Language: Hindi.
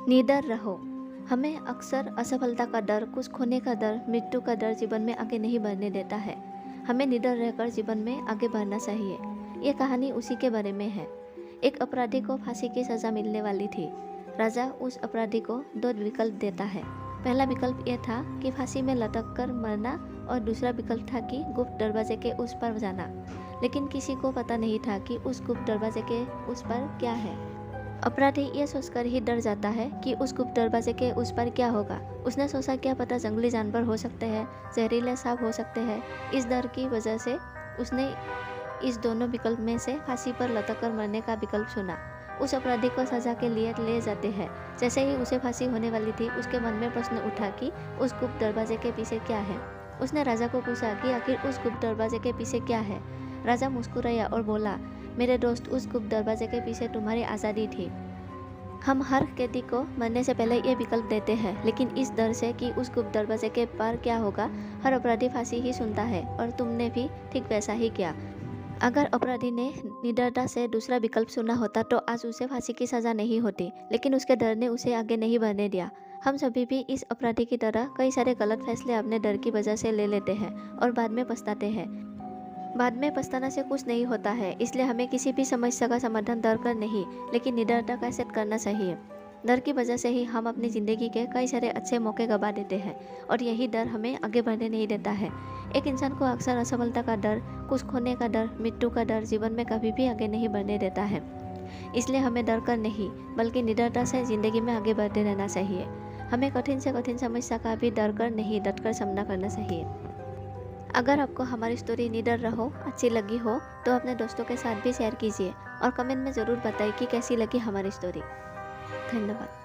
निडर रहो। हमें अक्सर असफलता का डर, कुछ खोने का डर, मृत्यु का डर जीवन में आगे नहीं बढ़ने देता है। हमें निडर रहकर जीवन में आगे बढ़ना चाहिए। ये कहानी उसी के बारे में है। एक अपराधी को फांसी की सज़ा मिलने वाली थी। राजा उस अपराधी को 2 विकल्प देता है। पहला विकल्प ये था कि फांसी में लटक कर मरना और दूसरा विकल्प था कि गुप्त दरवाजे के उस पार जाना। लेकिन किसी को पता नहीं था कि उस गुप्त दरवाजे के उस पार क्या है। अपराधी ये सोचकर ही डर जाता है कि उस गुप्त दरवाजे के उस पार क्या होगा। उसने सोचा क्या पता जंगली जानवर हो सकते हैं, जहरीले सांप हो सकते हैं। इस डर की वजह से उसने इस दोनों विकल्प में से फांसी पर लटक कर मरने का विकल्प चुना। उस अपराधी को सजा के लिए ले जाते हैं। जैसे ही उसे फांसी होने वाली थी, उसके मन में प्रश्न उठा कि उस गुप्त दरवाजे के पीछे क्या है। उसने राजा को पूछा कि आखिर उस गुप्त दरवाजे के पीछे क्या है। राजा मुस्कुराया और बोला, मेरे दोस्त, उस गुप्त दरवाजे के पीछे तुम्हारी आज़ादी थी। हम हर कैदी को मरने से पहले ये विकल्प देते हैं, लेकिन इस डर से कि उस गुप्त दरवाजे के पार क्या होगा, हर अपराधी फांसी ही सुनता है। और तुमने भी ठीक वैसा ही किया। अगर अपराधी ने निडरता से दूसरा विकल्प चुना होता तो आज उसे फांसी की सज़ा नहीं होती, लेकिन उसके डर ने उसे आगे नहीं बढ़ने दिया। हम सभी भी इस अपराधी की तरह कई सारे गलत फैसले अपने डर की वजह से ले लेते हैं और बाद में पछताते हैं। बाद में पछताना से कुछ नहीं होता है, इसलिए हमें किसी भी समस्या का समाधान डर कर नहीं, लेकिन निडरता का साथ करना चाहिए। डर की वजह से ही हम अपनी ज़िंदगी के कई सारे अच्छे मौके गंवा देते हैं और यही डर हमें आगे बढ़ने नहीं देता है। एक इंसान को अक्सर असफलता का डर, कुछ खोने का डर, मृत्यु का डर जीवन में कभी भी आगे नहीं बढ़ने देता है। इसलिए हमें डर कर नहीं, बल्कि निडरता से ज़िंदगी में आगे बढ़ते रहना चाहिए। हमें कठिन से कठिन समस्या का भी डर कर नहीं, डट कर सामना करना चाहिए। अगर आपको हमारी स्टोरी निडर रहो अच्छी लगी हो तो अपने दोस्तों के साथ भी शेयर कीजिए और कमेंट में ज़रूर बताइए कि कैसी लगी हमारी स्टोरी। धन्यवाद।